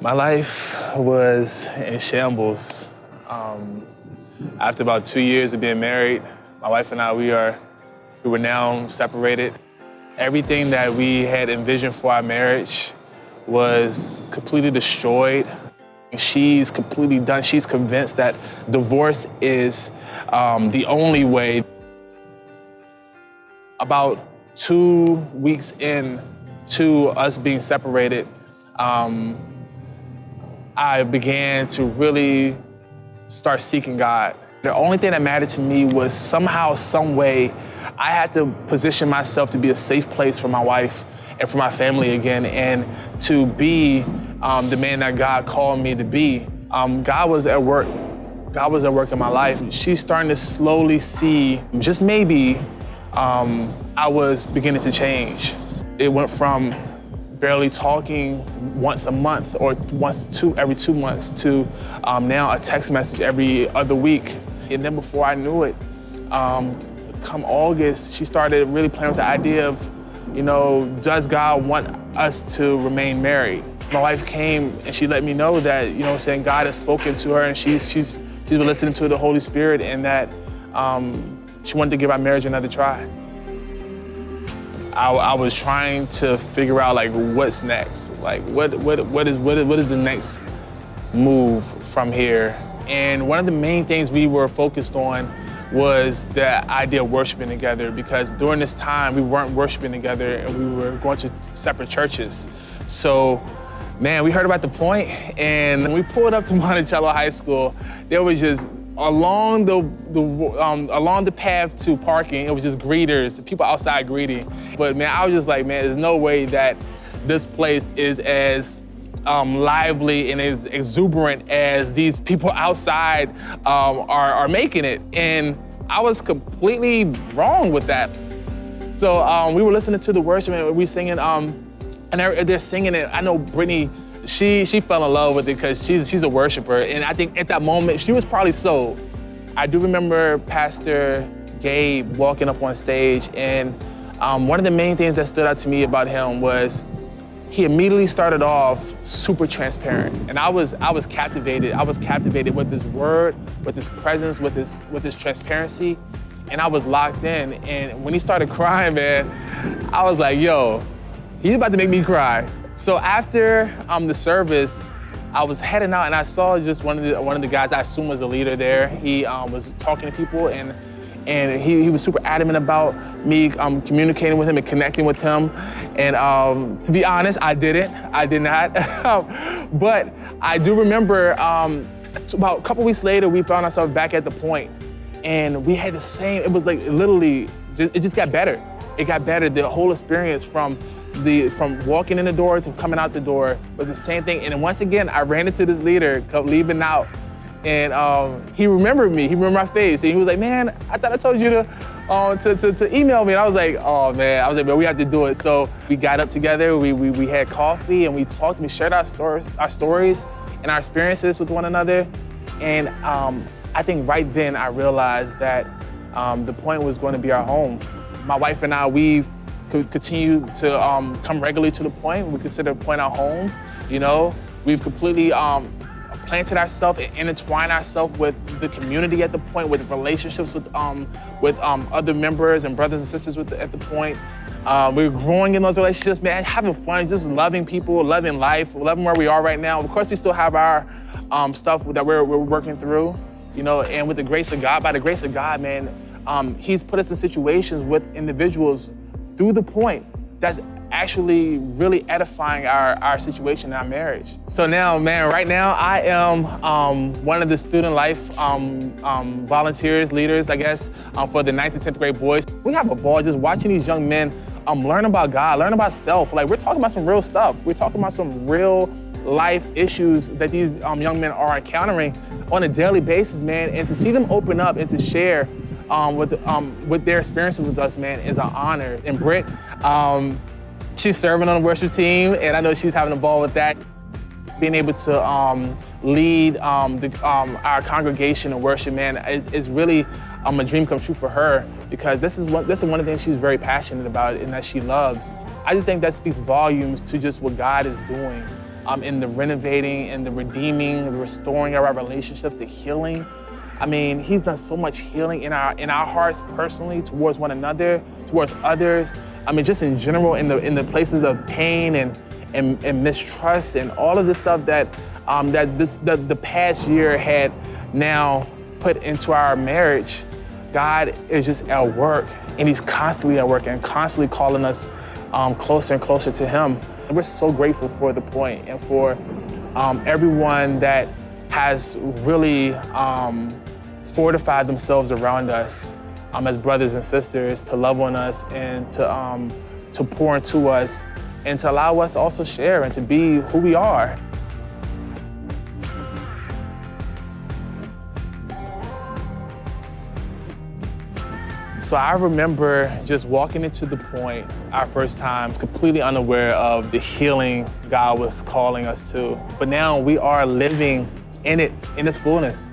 My life was in shambles. After about 2 years of being married, my wife and I, we were now separated. Everything that we had envisioned for our marriage was completely destroyed. She's completely done. She's convinced that divorce is the only way. About 2 weeks in to us being separated, I began to really start seeking God. The only thing that mattered to me was somehow, some way, I had to position myself to be a safe place for my wife and for my family again, and to be the man that God called me to be. God was at work. God was at work in my life. She's starting to slowly see, just maybe, I was beginning to change. It went from barely talking once a month or every 2 months to now a text message every other week. And then before I knew it, come August, she started really playing with the idea of, does God want us to remain married? My wife came and she let me know that, saying God has spoken to her and she's been listening to the Holy Spirit, and that she wanted to give our marriage another try. I was trying to figure out what's next, what is the next move from here. And one of the main things we were focused on was the idea of worshiping together, because during this time we weren't worshiping together and we were going to separate churches. So, man, we heard about the point, and when we pulled up to Monticello High School, there was just along the path to parking, it was just greeters, people outside greeting. But man, I was just like, man, there's no way that this place is as lively and as exuberant as these people outside are making it. And I was completely wrong with that. So we were listening to the worship and we singing, and they're singing it. I know Brittany, she fell in love with it because she's a worshiper, and I think at that moment she was probably sold. I do remember Pastor Gabe walking up on stage, and one of the main things that stood out to me about him was he immediately started off super transparent, and I was captivated. I was captivated with his word, with his presence, with his transparency, and I was locked in. And when he started crying, man, I was like, yo, he's about to make me cry. So after the service, I was heading out and I saw just one of the guys I assume was the leader there. He was talking to people, and he was super adamant about me communicating with him and connecting with him. And to be honest, I did not. But I do remember about a couple weeks later, we found ourselves back at the point, and we had the same, it was like literally, it just got better. It got better. The whole experience from walking in the door to coming out the door was the same thing. And then once again, I ran into this leader leaving out, and he remembered me. He remembered my face, and he was like, "Man, I thought I told you to email me." And I was like, "Oh man," I was like, "Man, we have to do it." So we got up together. We had coffee and we talked. We shared our stories and our experiences with one another. And I think right then I realized that the point was going to be our home. My wife and I, we've continue to come regularly to the point. We consider the point our home. We've completely planted ourselves and intertwined ourselves with the community at the point, with relationships with other members and brothers and sisters at the point. We're growing in those relationships, man, having fun, just loving people, loving life, loving where we are right now. Of course, we still have our stuff that we're working through, and with the grace of God, by the grace of God, man, He's put us in situations with individuals through the point that's actually really edifying our situation in our marriage. So now, man, right now I am one of the student life volunteers, leaders, I guess, for the 9th and 10th grade boys. We have a ball just watching these young men learn about God, learn about self. We're talking about some real stuff. We're talking about some real life issues that these young men are encountering on a daily basis, man. And to see them open up and to share with their experiences with us, man, is an honor. And Britt, she's serving on the worship team, and I know she's having a ball with that. Being able to lead our congregation in worship, man, is really a dream come true for her, because this is one of the things she's very passionate about and that she loves. I just think that speaks volumes to just what God is doing in the renovating and the redeeming, the restoring of our relationships, the healing. I mean, he's done so much healing in our hearts personally, towards one another, towards others. I mean, just in general, in the places of pain and mistrust and all of this stuff that the past year had now put into our marriage. God is just at work, and he's constantly at work and constantly calling us closer and closer to him. And we're so grateful for the point and for everyone that has really fortified themselves around us as brothers and sisters, to love on us and to pour into us and to allow us to also share and to be who we are. So I remember just walking into the point our first time, completely unaware of the healing God was calling us to. But now we are living in it, in its fullness.